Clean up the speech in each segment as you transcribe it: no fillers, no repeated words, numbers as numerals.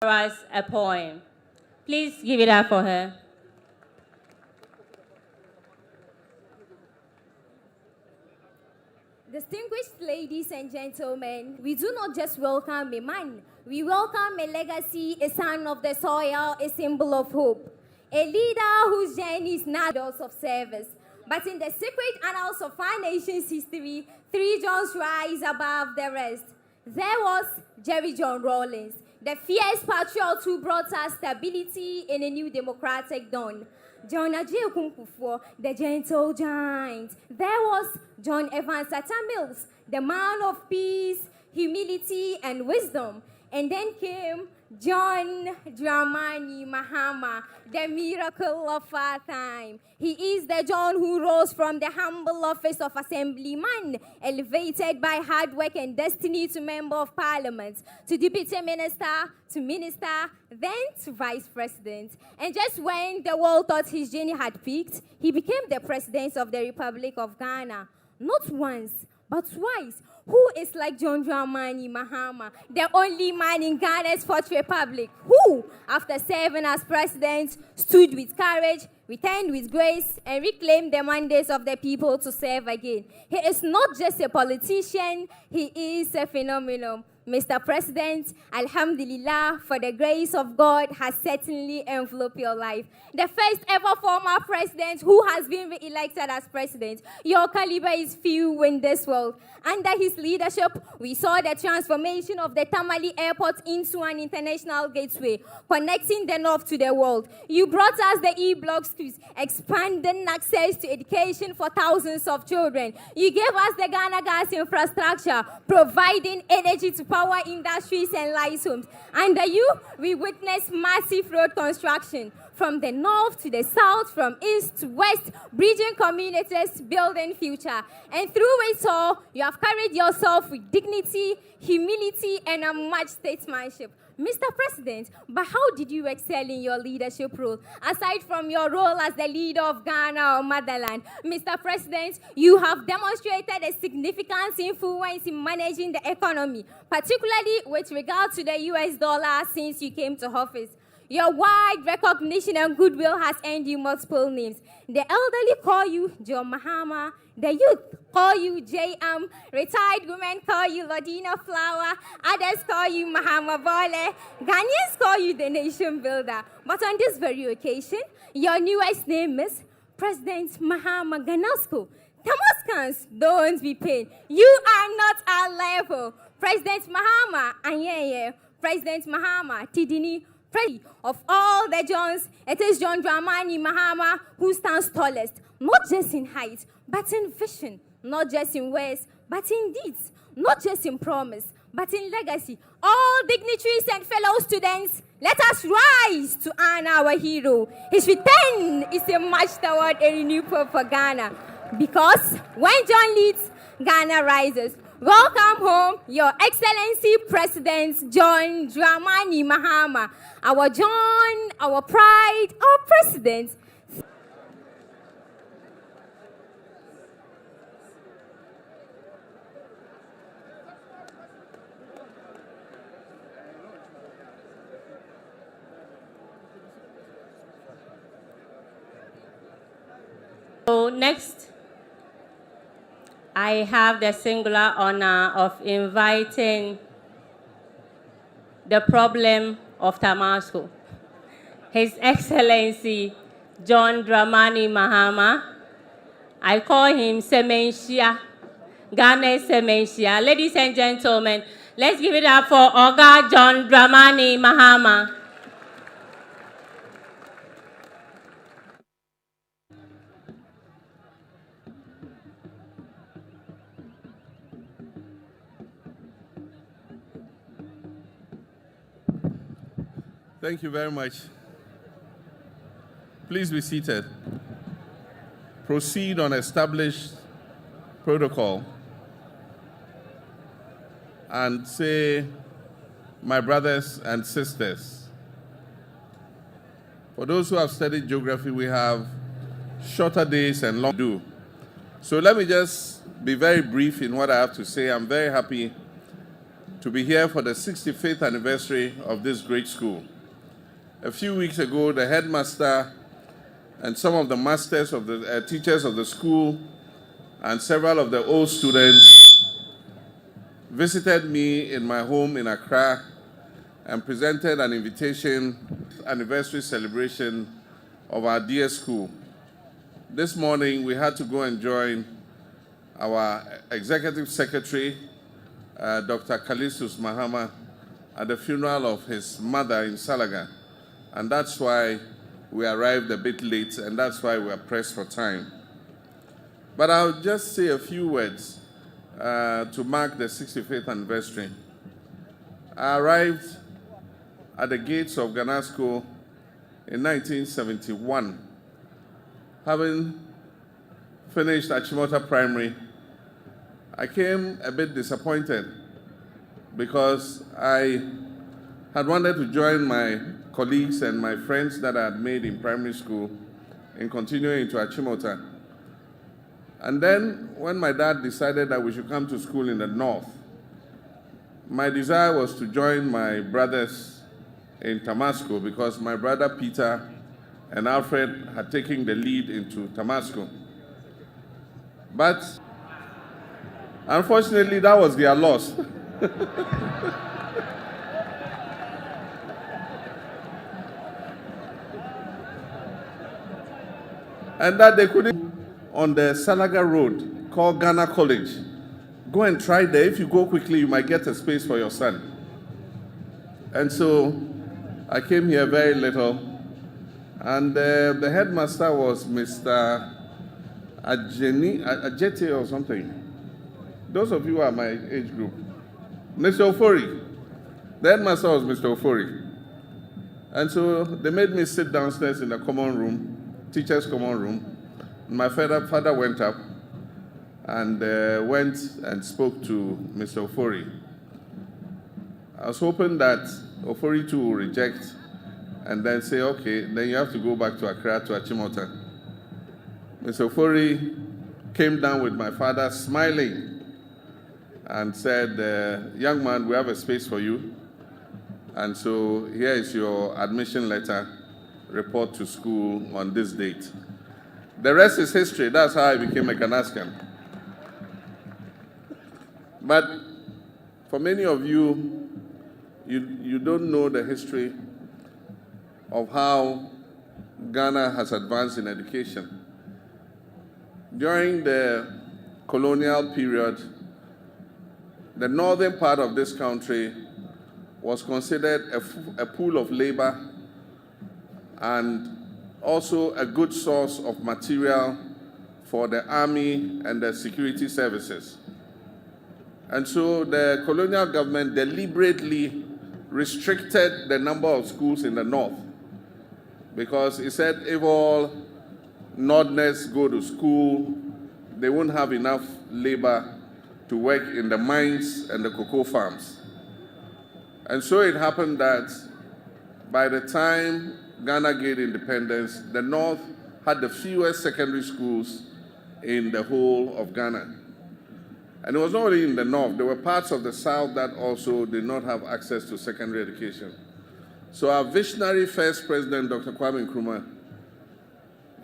us a poem. Please give it up for her. Distinguished ladies and gentlemen, we do not just welcome a man, we welcome a legacy, a son of the soil, a symbol of hope, a leader whose journey is not those of service. But in the secret annals of our nation's history, 3 Johns rise above the rest. There was Jerry John Rawlings, the fierce patriot who brought us stability in a new democratic dawn. John Ajay Kumpufo, the gentle giant. There was John Evans Atta Mills, the man of peace, humility, and wisdom. And then came John Dramani Mahama, the miracle of our time. He is the John who rose from the humble office of assemblyman, elevated by hard work and destiny to member of parliament, to deputy minister, to minister, then to vice president. And just when the world thought his journey had peaked, he became the president of the Republic of Ghana. Not once, but twice. Who is like John Dramani Mahama, the only man in Ghana's fourth republic, who, after serving as president, stood with courage, returned with grace, and reclaimed the mandates of the people to serve again? He is not just a politician, he is a phenomenon. Mr. President, Alhamdulillah, for the grace of God has certainly enveloped your life. The first ever former president who has been re-elected as president. Your caliber is few in this world. Under his leadership, we saw the transformation of the Tamale Airport into an international gateway, connecting the north to the world. You brought us the e-block schools, expanding access to education for thousands of children. You gave us the Ghana gas infrastructure, providing energy to power industries and light homes. Under you, we witnessed massive road construction from the north to the south, from east to west, bridging communities, building future. And through it all, you have carried yourself with dignity, humility, and a much statesmanship. Mr. President, but how did you excel in your leadership role? Aside from your role as the leader of Ghana or motherland, Mr. President, you have demonstrated a significant influence in managing the economy, particularly with regard to the US dollar since you came to office. Your wide recognition and goodwill has earned you multiple names. The elderly call you John Mahama, the youth call you JM, retired women call you Ladina Flower, others call you Mahama Bole, Ghanaians call you the nation builder. But on this very occasion, your newest name is President Mahama Ganasco. Tamaskans, don't be pained. You are not our level. President Mahama, Anyeye, President Mahama, Tidini, President of all the Johns, it is John Dramani Mahama who stands tallest, not just in height, but in vision, not just in words, but in deeds, not just in promise, but in legacy. All dignitaries and fellow students, let us rise to honor our hero. His return is a march toward a renewed hope for Ghana. Because when John leads, Ghana rises. Welcome home, Your Excellency President John Dramani Mahama. Our John, our pride, our president. So next, I have the singular honor of inviting the problem of Damascus, His Excellency John Dramani Mahama. I call him Semenshia, Ghana Semenshia. Ladies and gentlemen, let's give it up for Oga John Dramani Mahama. Thank you very much. Please be seated. Proceed on established protocol and say, my brothers and sisters. For those who have studied geography, we have shorter days and long do. So let me just be very brief in what I have to say. I'm very happy to be here for the 65th anniversary of this great school. A few weeks ago, the headmaster and some of the masters of the teachers of the school and several of the old students visited me in my home in Accra and presented an invitation anniversary celebration of our dear school. This morning, we had to go and join our executive secretary, Dr. Callistus Mahama, at the funeral of his mother in Salaga. And that's why we arrived a bit late, and that's why we are pressed for time. But I'll just say a few words to mark the 65th anniversary. I arrived at the gates of Ghanasco in 1971, having finished Achimota Primary. I came a bit disappointed because I had wanted to join my colleagues and my friends that I had made in primary school in continuing to Achimota. And then when my dad decided that we should come to school in the north, my desire was to join my brothers in Tamasco because my brother Peter and Alfred had taken the lead into Tamasco. But unfortunately, that was their loss. And that they couldn't, on the Salaga Road, called Ghana College. Go and try there. If you go quickly, you might get a space for your son. And so I came here very little. And the headmaster was Mr. Ajete or something. Those of you who are my age group. Mr. Ofori. The headmaster was Mr. Ofori. And so they made me sit downstairs in the common room, teacher's common room. My father went up and went and spoke to Mr. Ofori. I was hoping that Ofori too will reject and then say, okay, then you have to go back to Accra to Achimota. Mr. Ofori came down with my father smiling and said, young man, we have a space for you. And so here is your admission letter, report to school on this date. The rest is history. That's how I became a Ghanascan. But for many of you, you don't know the history of how Ghana has advanced in education. During the colonial period, the northern part of this country was considered a pool of labor and also a good source of material for the army and the security services. And so the colonial government deliberately restricted the number of schools in the north because it said if all northerners go to school, they won't have enough labor to work in the mines and the cocoa farms. And so it happened that by the time Ghana gained independence, the north had the fewest secondary schools in the whole of Ghana. And it was not only in the north, there were parts of the south that also did not have access to secondary education. So our visionary first president, Dr. Kwame Nkrumah,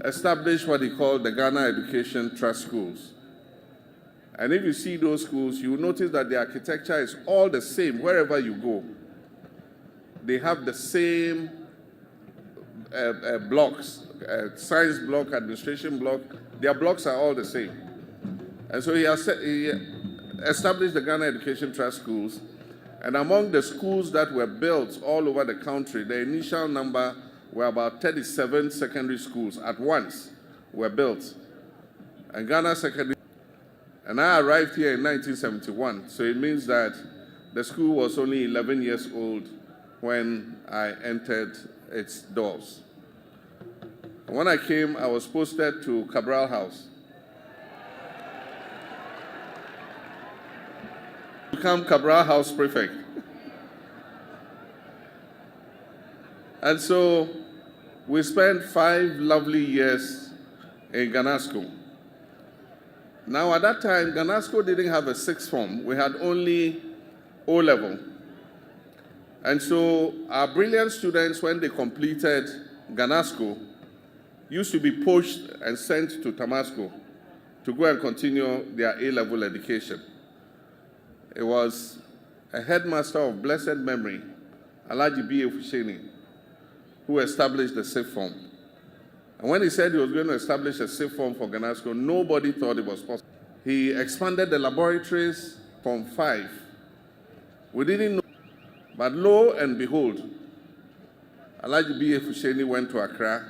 established what he called the Ghana Education Trust Schools. And if you see those schools, you will notice that the architecture is all the same wherever you go. They have the same blocks, science block, administration block. Their blocks are all the same. And so he established the Ghana Education Trust Schools. And among the schools that were built all over the country, the initial number were about 37 secondary schools at once were built. And Ghana Secondary. And I arrived here in 1971, so it means that the school was only 11 years old when I entered its doors. And when I came, I was posted to Cabral House. Become Cabral House prefect. And so we spent 5 lovely years in Ghanasco. Now, at that time, Ghanasco didn't have a sixth form. We had only O-level. And so our brilliant students, when they completed Ghanasco, used to be poached and sent to Tamasco to go and continue their A-level education. It was a headmaster of blessed memory, Alhaji B. Ovation, who established the sixth form. And when he said he was going to establish a sixth form for Ghanasco, nobody thought it was possible. He expanded the laboratories from 5. We didn't know, but lo and behold, Alhaji B. Ovation went to Accra,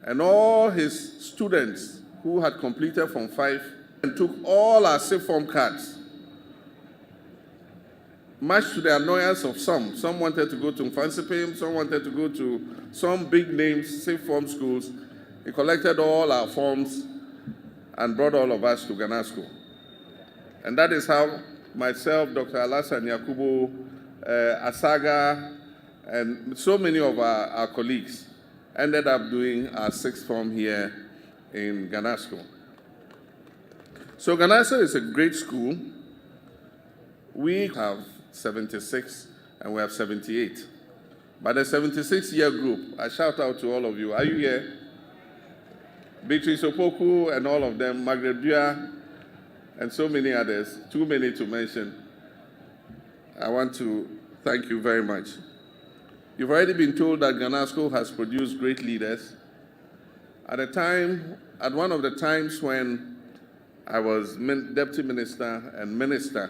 and all his students who had completed from 5 and took all our sixth form cards, much to the annoyance of some. Some wanted to go to Mfansipim, some wanted to go to some big names, sixth form schools. He collected all our forms and brought all of us to Ghanasco. And that is how myself, Dr. Alassane Yakubu, Asaga, and so many of our colleagues ended up doing our sixth form here in Ghanasco. So Ghanasco is a great school. We have 76 and we have 78. But the 76-year group, I shout out to all of you. Are you here? Beatrice Opoku and all of them, Margaret Dua, and so many others, too many to mention. I want to thank you very much. You've already been told that Ghanasco has produced great leaders. At one of the times when I was deputy minister and minister,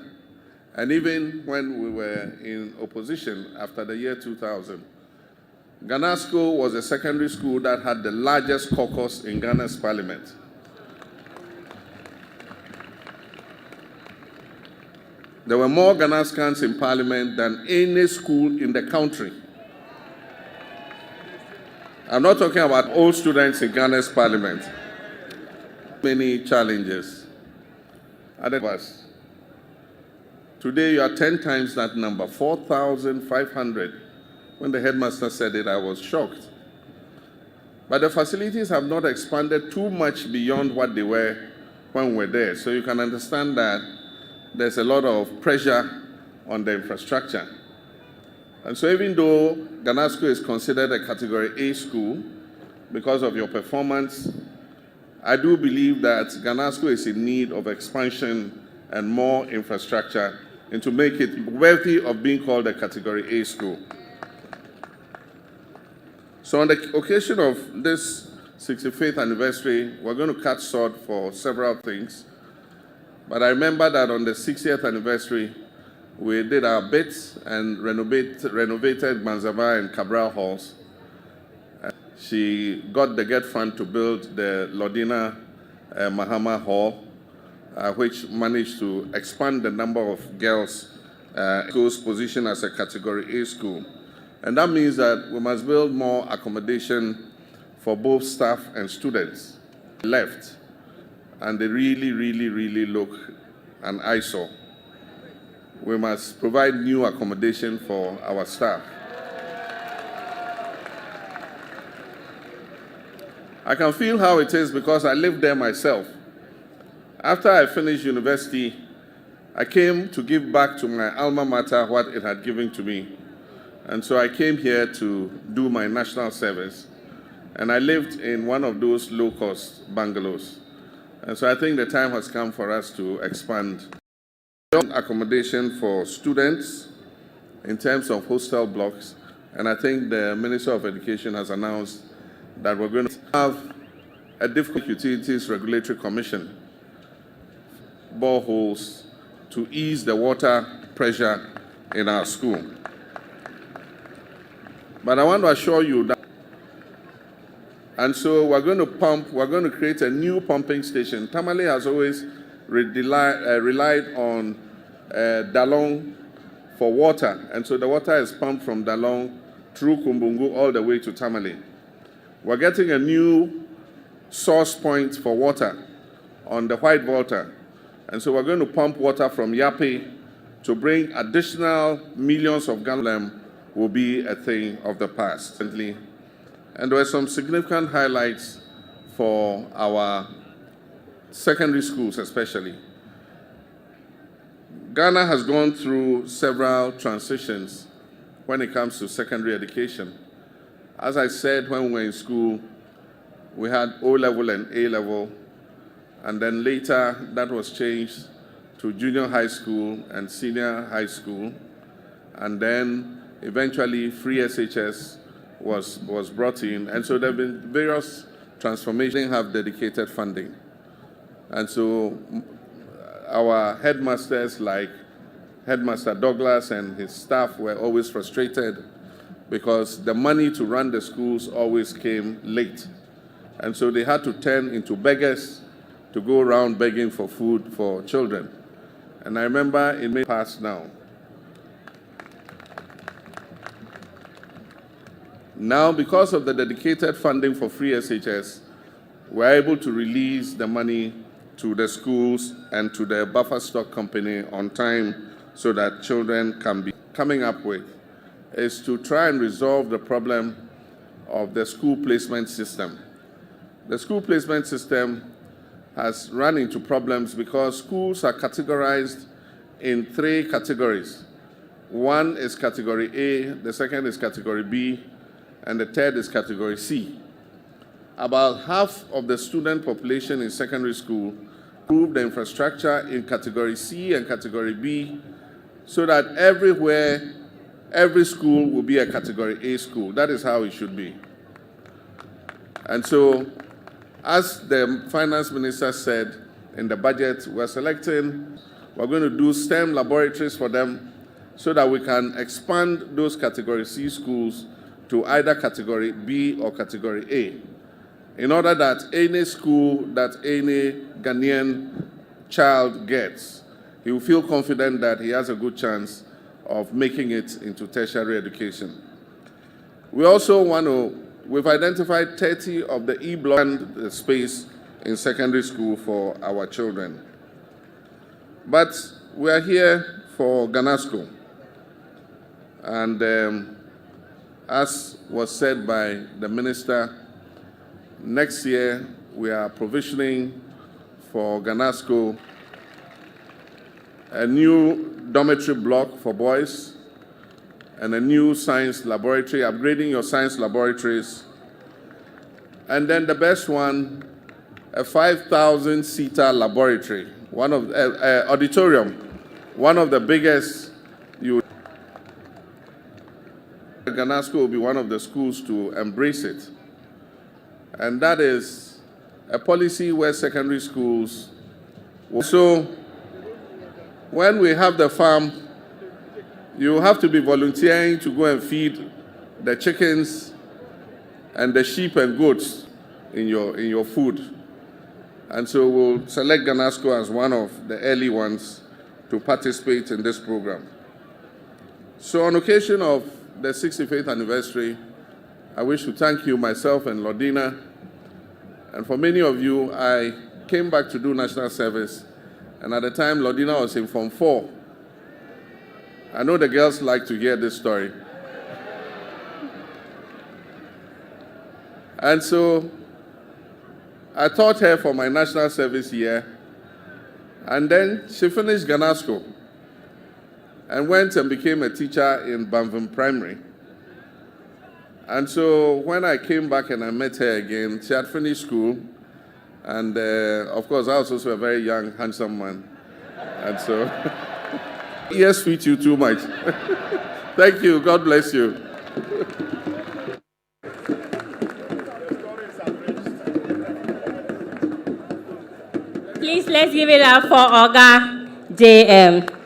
and even when we were in opposition after the year 2000, Ghanasco was a secondary school that had the largest caucus in Ghana's parliament. There were more Ghanascans in parliament than any school in the country. I'm not talking about all students in Ghana's parliament. Many challenges. Today you are 10 times that number, 4,500. When the headmaster said it, I was shocked. But the facilities have not expanded too much beyond what they were when we were there. So you can understand that there's a lot of pressure on the infrastructure. And so even though Ghanasco is considered a Category A school because of your performance, I do believe that Ghanasco is in need of expansion and more infrastructure and to make it worthy of being called a Category A school. So on the occasion of this 65th anniversary, we're going to cut short for several things. But I remember that on the 60th anniversary, we did our bits and renovated Manzaba and Cabral halls. She got the GET fund to build the Lodina Mahama hall, which managed to expand the number of girls schools positioned as a Category A school. And that means that we must build more accommodation for both staff and students. Left, and they really look an eyesore. We must provide new accommodation for our staff. I can feel how it is because I lived there myself. After I finished university, I came to give back to my alma mater what it had given to me. And so I came here to do my national service. And I lived in one of those low-cost bungalows. And so I think the time has come for us to expand accommodation for students in terms of hostel blocks. And I think the Minister of Education has announced that we're going to have a difficult utilities regulatory commission, boreholes, to ease the water pressure in our school. But I want to assure you that, and so we're going to create a new pumping station. Tamale has always relied on Dalong for water, and so the water is pumped from Dalong through Kumbungu all the way to Tamale. We're getting a new source point for water on the White Volta, and so we're going to pump water from Yape to bring additional millions of gallons. Will be a thing of the past. And there were some significant highlights for our secondary schools especially. Ghana has gone through several transitions when it comes to secondary education. As I said, when we were in school, we had O-level and A-level, and then later that was changed to junior high school and senior high school, and then eventually free SHS was brought in, and so there have been various transformations have dedicated funding. And so our headmasters, like Headmaster Douglas and his staff, were always frustrated because the money to run the schools always came late. And so they had to turn into beggars to go around begging for food for children. And I remember in May past now. Now, because of the dedicated funding for free SHS, we're able to release the money to the schools and to the buffer stock company on time so that children can be coming up with is to try and resolve the problem of the school placement system. The school placement system has run into problems because schools are categorized in 3 categories. One is category A, the second is category B, and the third is category C. About half of the student population in secondary school improved the infrastructure in category C and category B so that everywhere, every school will be a category A school. That is how it should be. And so, as the finance minister said in the budget, we're going to do STEM laboratories for them so that we can expand those category C schools to either category B or category A, in order that any school that any Ghanaian child gets, he will feel confident that he has a good chance of making it into tertiary education. We also we've identified 30 of the E-block space in secondary school for our children. But we are here for Ghanasco. And as was said by the minister, next year we are provisioning for Ghanasco a new dormitory block for boys and a new science laboratory, upgrading your science laboratories. And then the best one, a 5,000-seater laboratory, auditorium, one of the biggest. Ghanasco will be one of the schools to embrace it. And that is a policy where secondary schools will. So when we have the farm, you have to be volunteering to go and feed the chickens and the sheep and goats in your food. And so we'll select Ghanasco as one of the early ones to participate in this program. So on occasion of the 65th anniversary, I wish to thank you, myself and Lordina. And for many of you, I came back to do national service, and at the time, Lordina was in Form 4. I know the girls like to hear this story. And so I taught her for my national service year, and then she finished Ghanasco and went and became a teacher in Banvin Primary. And so when I came back and I met her again, she had finished school, and of course I was also a very young, handsome man. And so, ears fit you too much. Thank you, God bless you. Please, let's give it up for Oga JM.